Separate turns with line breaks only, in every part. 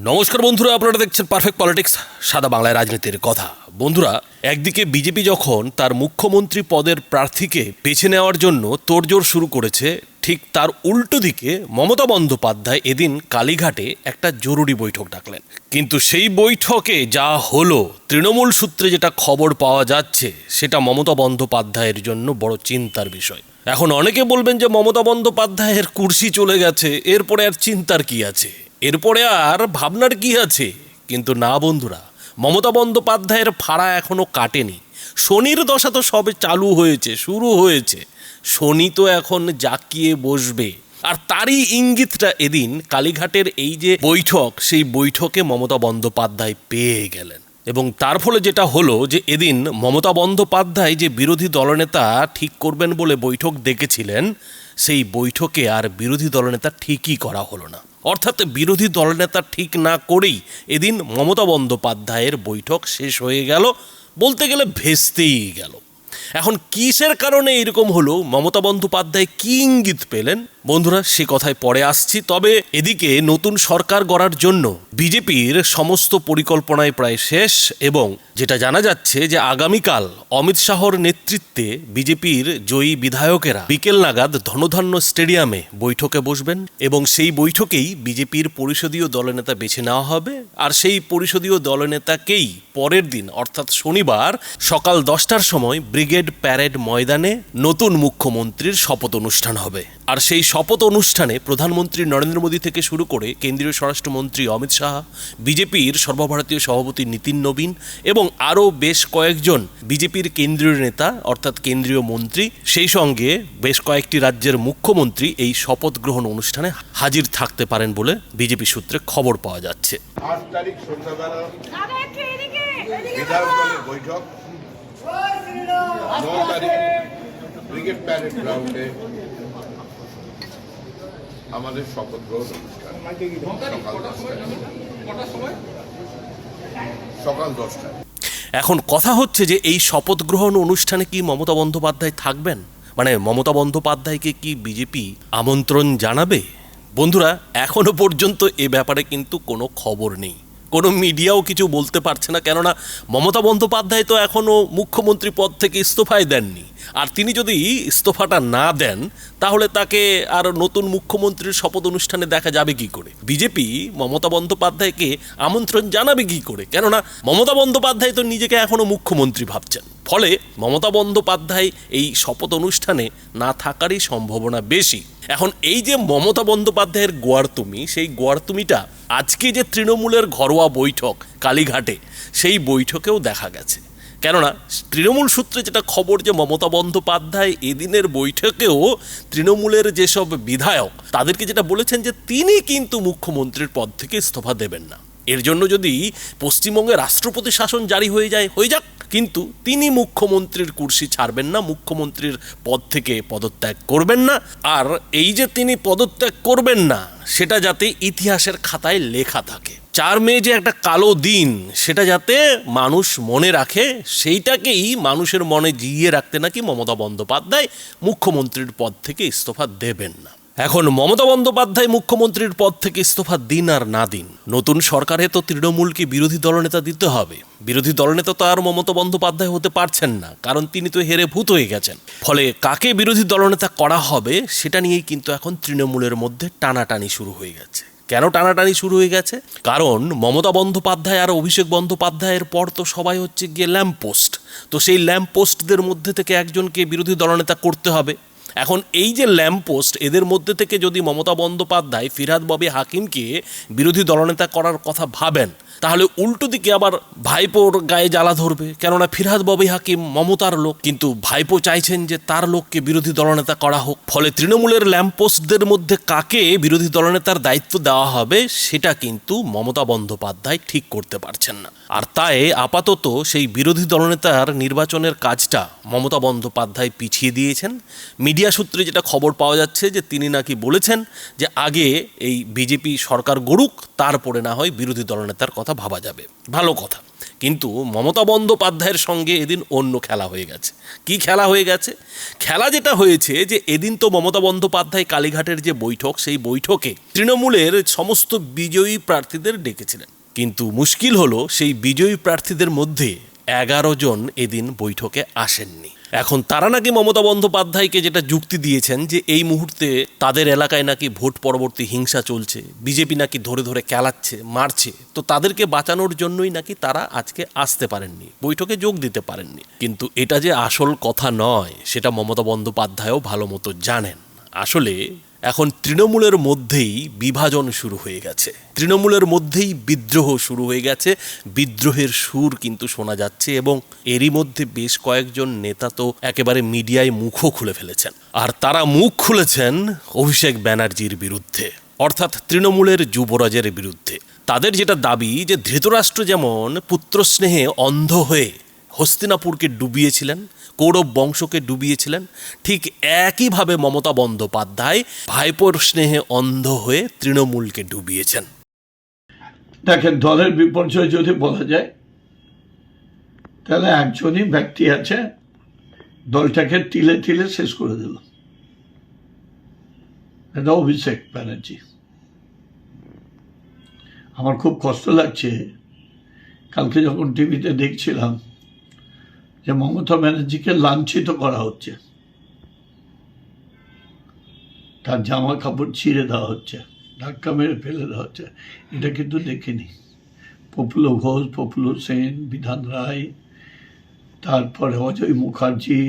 নমস্কার বন্ধুরা, আপনারা দেখছেন পারফেক্ট পলিটিক্স, সাদা বাংলায় রাজনীতির কথা। বন্ধুরা, একদিকে বিজেপি যখন তার মুখ্যমন্ত্রী পদের প্রার্থীকে বেছে নেওয়ার জন্য তোড়জোড় শুরু করেছে, ঠিক তার উল্টো দিকে মমতা বন্দ্যোপাধ্যায় এদিন কালীঘাটে একটা জরুরি বৈঠক ডাকলেন। কিন্তু সেই বৈঠকে যা হলো, তৃণমূল সূত্রে যেটা খবর পাওয়া যাচ্ছে, সেটা মমতা বন্দ্যোপাধ্যায়ের জন্য বড় চিন্তার বিষয়। এখন অনেকে বলবেন যে মমতা বন্দ্যোপাধ্যায়ের কুর্সি চলে গেছে, এরপরে আর চিন্তার কি আছে, এরপরে আর ভাবনার কি আছে। কিন্তু না বন্ধুরা, মমতা বন্দ্যোপাধ্যায়ের ফাড়া এখনো কাটেনি। শনির দশা তো সবে চালু হয়েছে, শুরু হয়েছে। শনি তো এখন জাকিয়ে বসবে, আর তারই ইঙ্গিতটা এদিন কালীঘাটের এই যে বৈঠক, সেই বৈঠকে মমতা বন্দ্যোপাধ্যায় পেয়ে গেলেন। এবং তার ফলে যেটা হলো যে এদিন মমতা বন্দ্যোপাধ্যায় যে বিরোধী দলনেতা ঠিক করবেন বলে বৈঠক ডেকেছিলেন, সেই বৈঠকে আর বিরোধী দলনেতা ঠিকই করা হলো না। অর্থাৎ বিরোধী দলনেতা ঠিক না করেই এদিন মমতা বন্দ্যোপাধ্যায়ের বৈঠক শেষ হয়ে গেল, বলতে গেলে ভেস্তেই গেল। এখন কিসের কারণে এরকম হলো, মমতা বন্দ্যোপাধ্যায় কি ইঙ্গিত পেলেন, বন্ধুরা সে কথায় পরে আসছি। তবে এদিকে নতুন সরকার গড়ার জন্য বিজেপির সমস্ত পরিকল্পনায় প্রায় শেষ, এবং যেটা জানা যাচ্ছে যে আগামীকাল অমিত শাহর নেতৃত্বে বিজেপির জয়ী বিধায়কেরা বিকেল নাগাদ ধনধান্য স্টেডিয়ামে বৈঠকে বসবেন, এবং সেই বৈঠকেই বিজেপির পরিষদীয় দলনেতা বেছে নেওয়া হবে। আর সেই পরিষদীয় দলনেতাকেই পরের দিন অর্থাৎ শনিবার সকাল 10টার সময় ব্রিগেড প্যারেড ময়দানে নতুন মুখ্যমন্ত্রীর শপথ অনুষ্ঠান হবে। আর সেই শপথ অনুষ্ঠানে প্রধানমন্ত্রী নরেন্দ্র মোদী থেকে শুরু করে কেন্দ্রীয় স্বরাষ্ট্রমন্ত্রী অমিত শাহ, বিজেপির সর্বভারতীয় সভাপতি নীতিন নবীন এবং আরও বেশ কয়েকজন বিজেপির কেন্দ্রীয় নেতা অর্থাৎ কেন্দ্রীয় মন্ত্রী, সেই সঙ্গে বেশ কয়েকটি রাজ্যের মুখ্যমন্ত্রী এই শপথ গ্রহণ অনুষ্ঠানে হাজির থাকতে পারেন বলে বিজেপি সূত্রে খবর পাওয়া যাচ্ছে।
8 তারিখ সন্ধ্যাবেলা বিধায়ক দলের বৈঠক, 9 তারিখ ব্রিগেড প্যারেড গ্রাউন্ডে আমাদের শপথ গ্রহণ অনুষ্ঠান সকাল 10টায়।
এখন কথা হচ্ছে যে এই শপথ গ্রহণ অনুষ্ঠানে কি মমতা বন্দ্যোপাধ্যায় থাকবেন? মানে মমতা বন্দ্যোপাধ্যায়কে কি বিজেপি আমন্ত্রণ জানাবে? বন্ধুরা, এখনো পর্যন্ত এ ব্যাপারে কিন্তু কোনো খবর নেই, কোনো মিডিয়াও কিছু বলতে পারছে না। কেননা মমতা বন্দ্যোপাধ্যায় তো এখনও মুখ্যমন্ত্রী পদ থেকে ইস্তফাই দেননি, আর তিনি যদি ইস্তফাটা না দেন তাহলে তাকে আর নতুন মুখ্যমন্ত্রীর শপথ অনুষ্ঠানে দেখা যাবে কি করে? বিজেপি মমতা বন্দ্যোপাধ্যায়কে আমন্ত্রণ জানাবে কি করে? কেননা মমতা বন্দ্যোপাধ্যায় তো নিজেকে এখনও মুখ্যমন্ত্রী ভাবছেন। ফলে মমতা বন্দ্যোপাধ্যায় এই শপথ অনুষ্ঠানে না থাকারই সম্ভাবনা বেশি। এখন এই যে মমতা বন্দ্যোপাধ্যায়ের গোয়ারতুমি, সেই গোয়ারতুমিটা আজকে যে তৃণমূলের ঘরোয়া বৈঠক কালীঘাটে, সেই বৈঠকেও দেখা গেছে। কেননা তৃণমূল সূত্রে যেটা খবর যে মমতা বন্দ্যোপাধ্যায় এদিনের বৈঠকেও তৃণমূলের যেসব বিধায়ক তাদেরকে যেটা বলেছেন যে তিনি কিন্তু মুখ্যমন্ত্রীর পদ থেকে ইস্তফা দেবেন না। এর জন্য যদি পশ্চিমবঙ্গে রাষ্ট্রপতি শাসন জারি হয়ে যাক, কিন্তু তিনি মুখ্যমন্ত্রীর কুর্সি ছাড়বেন না, মুখ্যমন্ত্রীর পদ থেকে পদত্যাগ করবেন না। আর এই যে তিনি পদত্যাগ করবেন না, সেটা যাতে ইতিহাসের খাতায় লেখা থাকে। 4 মে যে একটা কালো দিন, সেটা যাতে মানুষ মনে রাখে, সেইটাকেই মানুষের মনে জিইয়ে রাখতে নাকি মমতা বন্দ্যোপাধ্যায় মুখ্যমন্ত্রীর পদ থেকে ইস্তফা দেবেন না। এখন মমতা বন্দ্যোপাধ্যায় মুখ্যমন্ত্রীর পদ থেকে ইস্তফা দিন আর না দিন, নতুন সরকারে তো তৃণমূলকে বিরোধী দলনেতা দিতে হবে। বিরোধী দলনেতা তো আর মমতা বন্দ্যোপাধ্যায় হতে পারছেন না, কারণ তিনি তো হেরে ভূত হয়ে গেছেন। ফলে কাকে বিরোধী দলনেতা করা হবে সেটা নিয়েই কিন্তু এখন তৃণমূলের মধ্যে টানাটানি শুরু হয়ে গেছে। কেন টানাটানি শুরু হয়ে গেছে? কারণ মমতা বন্দ্যোপাধ্যায় আর অভিষেক বন্দ্যোপাধ্যায়ের পর তো সবাই হচ্ছে গিয়ে ল্যাম্পপোস্ট। তো সেই ল্যাম্পপোস্টদের মধ্যে থেকে একজনকে বিরোধী দলনেতা করতে হবে। এখন এই যে ল্যাম্পপোস্ট, এদের মধ্যে থেকে যদি মমতা বন্দ্যোপাধ্যায় ফিরহাদ ববি হাকিমকে বিরোধী দলনেতা করার কথা ভাবেন, তাহলে উল্টো দিকে আবার ভাইপোর গায়ে জ্বালা ধরবে। কেননা ফিরহাদ ববি হাকিম মমতার লোক, কিন্তু ভাইপো চাইছেন যে তার লোককে বিরোধী দলনেতা করা হোক। ফলে তৃণমূলের ল্যাম্পপোস্টদের মধ্যে কাকে বিরোধী দলনেতার দায়িত্ব দেওয়া হবে সেটা কিন্তু মমতা বন্দ্যোপাধ্যায় ঠিক করতে পারছেন না। আর তাই আপাতত সেই বিরোধী দলনেতার নির্বাচনের কাজটা মমতা বন্দ্যোপাধ্যায় পিছিয়ে দিয়েছেন। মিডিয়া সূত্রে যেটা খবর পাওয়া যাচ্ছে যে তিনি নাকি বলেছেন যে আগে এই বিজেপি সরকার গড়ুক, তারপরে না হয় বিরোধী দলনেতার কথা ভাবা যাবে। ভালো কথা। কিন্তু মমতা বন্দ্যোপাধ্যায়ের সঙ্গে এদিন অন্য খেলা হয়ে গেছে। কি খেলা হয়ে গেছে? খেলা যেটা হয়েছে যে এদিন তো মমতা বন্দ্যোপাধ্যায় কালীঘাটের যে বৈঠক, সেই বৈঠকে তৃণমূলের সমস্ত বিজয়ী প্রার্থীদের ডেকেছিলেন। কিন্তু মুশকিল হলো সেই বিজয়ী প্রার্থীদের মধ্যে 11 জন এদিন বৈঠকে আসেননি। এখন তারা নাকি মমতা বন্দ্যোপাধ্যায়কে যেটা যুক্তি দিয়েছেন যে এই মুহূর্তে তাদের এলাকায় নাকি ভোট পরবর্তী হিংসা চলছে, বিজেপি নাকি ধরে ধরে কেলাচ্ছে, মারছে, তো তাদেরকে বাঁচানোর জন্যই নাকি তারা আজকে আসতে পারেননি, বৈঠকে যোগ দিতে পারেননি। কিন্তু এটা যে আসল কথা নয় সেটা মমতা বন্দ্যোপাধ্যায়ও ভালো মতো জানেন। আসলে এখন তৃণমূলের মধ্যেই বিভাজন শুরু হয়ে গেছে, তৃণমূলের মধ্যেই বিদ্রোহ শুরু হয়ে গেছে, বিদ্রোহের সুর কিন্তু শোনা যাচ্ছে এবং এরই মধ্যে বেশ কয়েকজন নেতা তো একেবারে মিডিয়ায় মুখও খুলে ফেলেছেন। আর তারা মুখ খুলেছেন অভিষেক ব্যানার্জির বিরুদ্ধে, অর্থাৎ তৃণমূলের যুবরাজের বিরুদ্ধে। তাদের যেটা দাবি যে ধৃতরাষ্ট্র যেমন পুত্রস্নেহে অন্ধ হয়ে হস্তিনাপুরকে ডুবিয়েছিলেন, কৌরব বংশকে ডুবিয়েছিলেন, ঠিক একইভাবে মমতা বন্দ্যোপাধ্যায় ভাইপোর স্নেহে অন্ধ হয়ে তৃণমূলকে ডুবিয়েছেন।
দেখেন, দলের বিপর্যয় যদি বলা যায় তাহলে একজনই ব্যক্তি আছে দলটাকে তিলে তিলে শেষ করে দিল, এটা অভিষেক ব্যানার্জি। আমার খুব কষ্ট লাগছে কালকে যখন টিভিতে দেখছিলাম যে মমতা ব্যানার্জিকে লাঞ্ছিত করা হচ্ছে, তার জামা কাপড় ছিঁড়ে দেওয়া হচ্ছে, ধাক্কা মেরে ফেলে দেওয়া হচ্ছে। এটা কিন্তু দেখিনি। প্রফুল্ল ঘোষ, প্রফুল্ল সেন, বিধান রায়, তারপরে অজয় মুখার্জি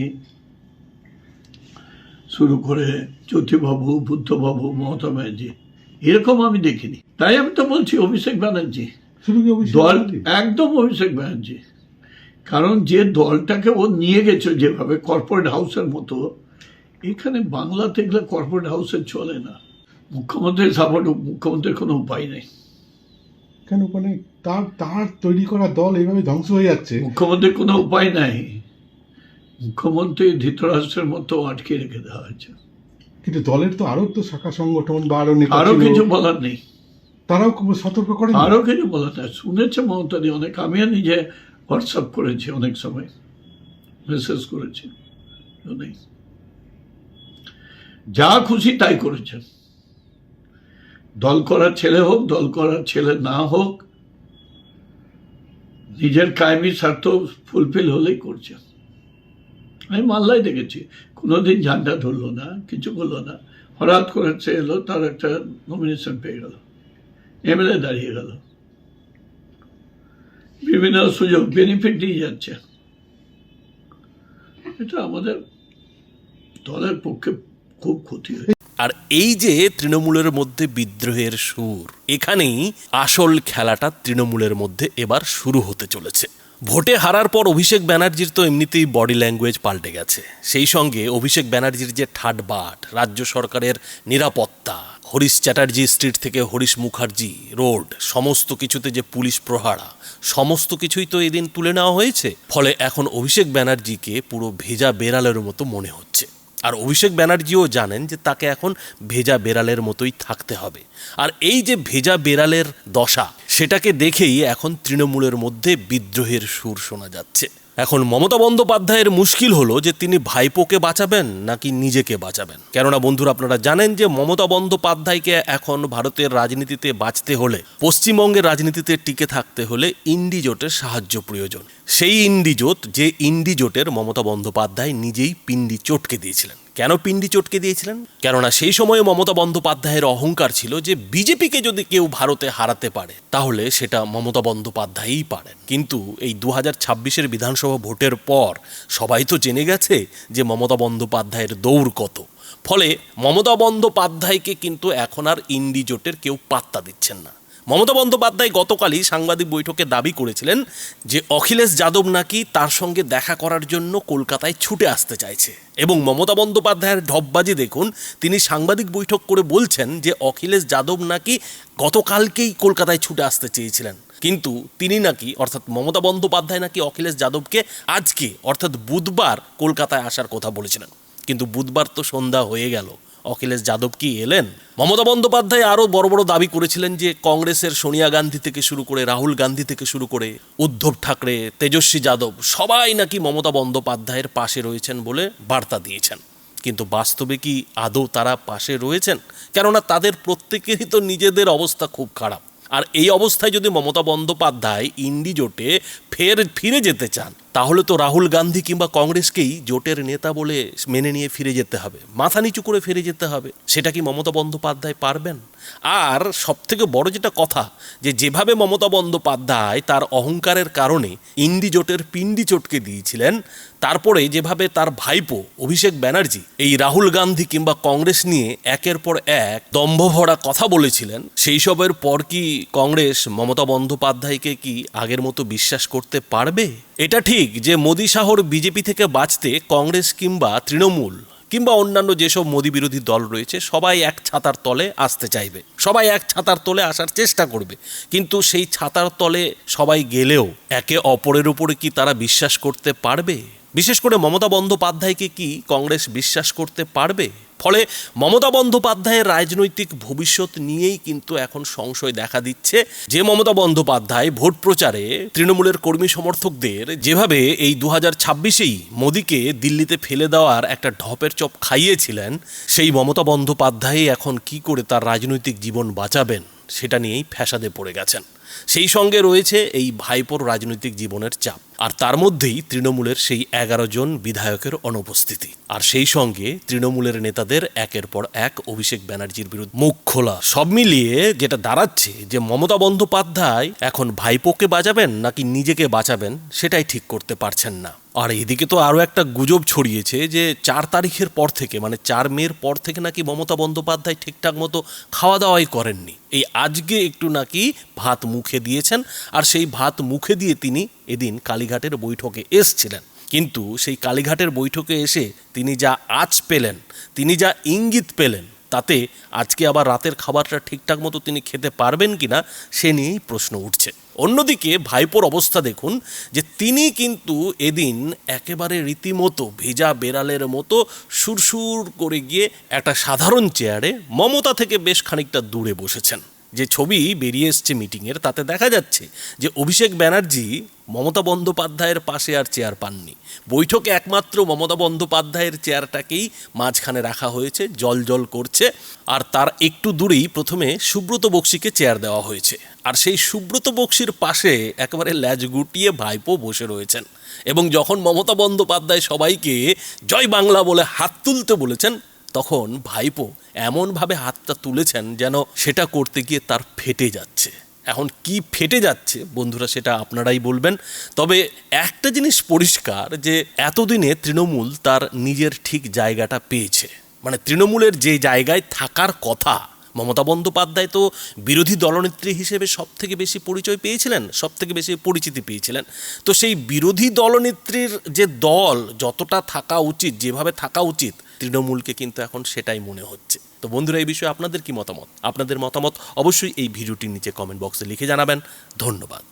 শুরু করে জ্যোতিবাবু, বুদ্ধবাবু, মমতা ব্যানার্জি, এরকম আমি দেখিনি। তাই আমি তো বলছি অভিষেক ব্যানার্জি দল, একদম অভিষেক ব্যানার্জি। কারণ যে দলটাকে ও নিয়ে গেছে যেভাবে কর্পোরেট হাউসের মতো, এখানে বাংলাতে এগুলো কর্পোরেট হাউসে চলে না। মুখ্যমন্ত্রীর সাপোর্ট, মুখ্যমন্ত্রীর কোনো উপায় নেই।
কেন মানে তার তৈরি করা দল এইভাবে ধ্বংস হয়ে যাচ্ছে?
মুখ্যমন্ত্রীর কোনো উপায় নাই। মুখ্যমন্ত্রী ধৃতরাষ্ট্রের মতো আটকে রেখে দেওয়া হয়েছে।
কিন্তু দলের তো আরো তো শাখা সংগঠন বা
আরো কিছু বলার নেই,
তারাও খুব সতর্ক করেন।
আরো কিছু বলার নেই। শুনেছে মমতাদি অনেক, আমিও নিজে হোয়াটসঅ্যাপ করেছি, অনেক সময় মেসেজ করেছি, নেই, যা খুশি তাই করেছেন। দল করার ছেলে হোক, দল করার ছেলে না হোক, নিজের কায়েমি স্বার্থ ফুলফিল হলেই করছে। আমি মাল্লাই দেখেছি, কোনোদিন ঝান্ডা ধরলো না, কিছু করলো না, হঠাৎ করে এলো, তার একটা নমিনেশন পেয়ে গেল, এমএলএ দাঁড়িয়ে গেল, বিভিন্ন সুযোগ বেনিফিট নিয়ে যাচ্ছে। এটা আমাদের দলের পক্ষে খুব ক্ষতি হয়েছে।
আর এই যে তৃণমূলের মধ্যে বিদ্রোহের সুর, এখানেই আসল খেলাটা তৃণমূলের মধ্যে এবার শুরু হতে চলেছে। ভোটে হারার পর অভিষেক ব্যানার্জির তো এমনিতেই বডি ল্যাঙ্গুয়েজ পাল্টে গেছে। সেই সঙ্গে অভিষেক ব্যানার্জির যে ঠাটবাট, রাজ্য সরকারের নিরাপত্তা, হরিশ চ্যাটার্জি স্ট্রিট থেকে হরিশ মুখার্জি রোড, সমস্ত কিছুতে যে পুলিশ প্রহারা, সমস্ত কিছুই তো এদিন তুলে নেওয়া হয়েছে। ফলে এখন অভিষেক ব্যানার্জিকে পুরো ভেজা বেড়ালের মতো মনে হচ্ছে। আর অভিষেক ব্যানার্জিও জানেন যে তাকে এখন ভেজা বেড়ালের মতোই থাকতে হবে। আর এই যে ভেজা বেড়ালের দশা, সেটাকে দেখেই এখন তৃণমূলের মধ্যে বিদ্রোহের সুর শোনা যাচ্ছে। এখন মমতা বন্দ্যোপাধ্যায়ের মুশকিল হলো যে তিনি ভাইপোকে বাঁচাবেন নাকি নিজেকে বাঁচাবেন। কেননা বন্ধুরা, আপনারা জানেন যে মমতা বন্দ্যোপাধ্যায়কে এখন ভারতের রাজনীতিতে বাঁচতে হলে, পশ্চিমবঙ্গের রাজনীতিতে টিকে থাকতে হলে ইন্ডি জোটের সাহায্য প্রয়োজন। সেই ইন্ডি জোট, যে ইন্ডি জোটের মমতা বন্দ্যোপাধ্যায় নিজেই পিন্ডি চটকে দিয়েছিলেন। কেন পিন্ডি চটকে দিয়েছিলেন? কেননা সেই সময়ে মমতা বন্দ্যোপাধ্যায়ের অহংকার ছিল যে বিজেপিকে যদি কেউ ভারতে হারাতে পারে তাহলে সেটা মমতা বন্দ্যোপাধ্যায়ই পারেন। কিন্তু এই 2026-এর বিধানসভা ভোটের পর সবাই তো জেনে গেছে যে মমতা বন্দ্যোপাধ্যায়ের দৌড় কত। ফলে মমতা বন্দ্যোপাধ্যায়কে কিন্তু এখন আর ইন্ডি জোটের কেউ পাত্তা দিচ্ছেন না। মমতা বন্দ্যোপাধ্যায় গতকালই সাংবাদিক বৈঠকে দাবি করেছিলেন যে অখিলেশ যাদব নাকি তার সঙ্গে দেখা করার জন্য কলকাতায় ছুটে আসতে চাইছে। এবং মমতা বন্দ্যোপাধ্যায়ের ঢপবাজি দেখুন, তিনি সাংবাদিক বৈঠক করে বলছেন যে অখিলেশ যাদব নাকি গতকালকেই কলকাতায় ছুটে আসতে চেয়েছিলেন, কিন্তু তিনি নাকি, অর্থাৎ মমতা বন্দ্যোপাধ্যায় নাকি অখিলেশ যাদবকে আজকে অর্থাৎ বুধবার কলকাতায় আসার কথা বলেছিলেন। কিন্তু বুধবার তো সন্ধ্যা হয়ে গেল, অখিলেশ যাদব কি এলেন? মমতা বন্দ্যোপাধ্যায় আরও বড় বড় দাবি করেছিলেন যে কংগ্রেসের সোনিয়া গান্ধী থেকে শুরু করে রাহুল গান্ধী থেকে শুরু করে উদ্ধব ঠাকরে, তেজস্বী যাদব সবাই নাকি মমতা বন্দ্যোপাধ্যায়ের পাশে রয়েছেন বলে বার্তা দিয়েছেন। কিন্তু বাস্তবে কি আদৌ তারা পাশে রয়েছেন? কেননা তাদের প্রত্যেকেরই তো নিজেদের অবস্থা খুব খারাপ। আর এই অবস্থায় যদি মমতা বন্দ্যোপাধ্যায় ইন্ডি জোটে ফিরে যেতে চান, তাহলে তো রাহুল গান্ধী কিংবা কংগ্রেসকেই জোটের নেতা বলে মেনে নিয়ে ফিরে যেতে হবে, মাথা নিচু করে ফিরে যেতে হবে। সেটা কি মমতা বন্দ্যোপাধ্যায় পারবেন? আর সবথেকে বড় যেটা কথা, যেভাবে মমতা বন্দ্যোপাধ্যায় তার অহংকারের কারণে ইন্ডি জোটের পিন্ডি চটকে দিয়েছিলেন, তারপরে যেভাবে তার ভাইপো অভিষেক ব্যানার্জি এই রাহুল গান্ধী কিংবা কংগ্রেস নিয়ে একের পর এক দম্ভভরা কথা বলেছিলেন, সেই সবের পর কি কংগ্রেস মমতা বন্দ্যোপাধ্যায়কে কি আগের মতো বিশ্বাস করতে পারবে? এটা ঠিক যে মোদি শাহর বিজেপি থেকে বাঁচতে কংগ্রেস কিংবা তৃণমূল কিংবা অন্যান্য যেসব মোদি বিরোধী দল রয়েছে সবাই এক ছাতার তলে আসতে চাইবে, সবাই এক ছাতার তলে আসার চেষ্টা করবে। কিন্তু সেই ছাতার তলে সবাই গেলেও একে অপরের উপরে কি তারা বিশ্বাস করতে পারবে? বিশেষ করে মমতা বন্দ্যোপাধ্যায়কে কি কংগ্রেস বিশ্বাস করতে পারবে? ফলে মমতা বন্দ্যোপাধ্যায়ের রাজনৈতিক ভবিষ্যৎ নিয়েই কিন্তু এখন সংশয় দেখা দিচ্ছে। যে মমতা বন্দ্যোপাধ্যায় ভোট প্রচারে তৃণমূলের কর্মী সমর্থকদের যেভাবে এই 2026-এই মোদিকে দিল্লিতে ফেলে দেওয়ার একটা ঢপের চপ খাইয়েছিলেন, সেই মমতা বন্দ্যোপাধ্যায় এখন কি করে তার রাজনৈতিক জীবন বাঁচাবেন সেটা নিয়েই ফ্যাসাদে পড়ে গেছেন। সেই সঙ্গে রয়েছে এই ভাইপোর রাজনৈতিক জীবনের চাপ, আর তার মধ্যেই তৃণমূলের সেই 11 জন বিধায়কের অনুপস্থিতি, আর সেই সঙ্গে তৃণমূলের নেতাদের একের পর এক অভিষেক ব্যানার্জির বিরুদ্ধে মুখ খোলা। সব মিলিয়ে যেটা দাঁড়াচ্ছে যে মমতা বন্দ্যোপাধ্যায় এখন ভাইপোকে বাঁচাবেন নাকি নিজেকে বাঁচাবেন সেটাই ঠিক করতে পারছেন না। আর এদিকে তো আরও একটা গুজব ছড়িয়েছে যে 4 তারিখের পর থেকে, মানে 4 মের পর থেকে নাকি মমতা বন্দ্যোপাধ্যায় ঠিকঠাক মতো খাওয়া দাওয়াই করেননি। এই আজকে একটু নাকি ভাত মুখে দিয়েছেন, আর সেই ভাত মুখে দিয়ে তিনি এদিন কালীঘাটের বৈঠকে এসছিলেন। কিন্তু সেই কালীঘাটের বৈঠকে এসে তিনি যা আঁচ পেলেন, তিনি যা ইঙ্গিত পেলেন, তাতে আজকে আবার রাতের খাবারটা ঠিকঠাক মতো তিনি খেতে পারবেন কিনা সে নিয়েই প্রশ্ন উঠছে। অন্যদিকে ভাইপোর অবস্থা দেখুন, যে তিনি কিন্তু এদিন একেবারে রীতিমতো ভেজা বেড়ালের মতো সুরসুর করে গিয়ে একটা সাধারণ চেয়ারে মমতা থেকে বেশ খানিকটা দূরে বসেছেন। যে ছবি বেরিয়ে এসছে মিটিংয়ের, তাতে দেখা যাচ্ছে যে অভিষেক ব্যানার্জি মমতা বন্দ্যোপাধ্যায়ের পাশে আর চেয়ার পাননি। বৈঠকে একমাত্র মমতা বন্দ্যোপাধ্যায়ের চেয়ারটাকেই মাঝখানে রাখা হয়েছে, জল জল করছে। আর তার একটু দূরেই প্রথমে সুব্রত বক্সিকে চেয়ার দেওয়া হয়েছে, আর সেই সুব্রত বক্সির পাশে একেবারে ল্যাজ গুটিয়ে ভাইপো বসে রয়েছেন। এবং যখন মমতা বন্দ্যোপাধ্যায় সবাইকে জয় বাংলা বলে হাত তুলতে বলেছেন, তখন ভাইপো এমনভাবে হাতটা তুলেছেন যেন সেটা করতে গিয়ে তার ফেটে যাচ্ছে। এখন কি ফেটে যাচ্ছে বন্ধুরা সেটা আপনারাই বলবেন। তবে একটা জিনিস পরিষ্কার, যে এতদিনে তৃণমূল তার নিজের ঠিক জায়গাটা পেয়েছে। মানে তৃণমূলের যে জায়গায় থাকার কথা, মমতা বন্দ্যোপাধ্যায় তো বিরোধী দলনেত্রী হিসেবে সব থেকে বেশি পরিচয় পেয়েছিলেন, সব থেকে বেশি পরিচিতি পেয়েছিলেন। তো সেই বিরোধী দলনেত্রীর যে দল যতটা থাকা উচিত, যেভাবে থাকা উচিত, তৃণমূলকে কিন্তু এখন সেটাই মনে হচ্ছে। তো বন্ধুরা, এই বিষয়ে আপনাদের কি মতামত? আপনাদের মতামত অবশ্যই এই ভিডিওটির নিচে কমেন্ট বক্সে লিখে জানাবেন। ধন্যবাদ।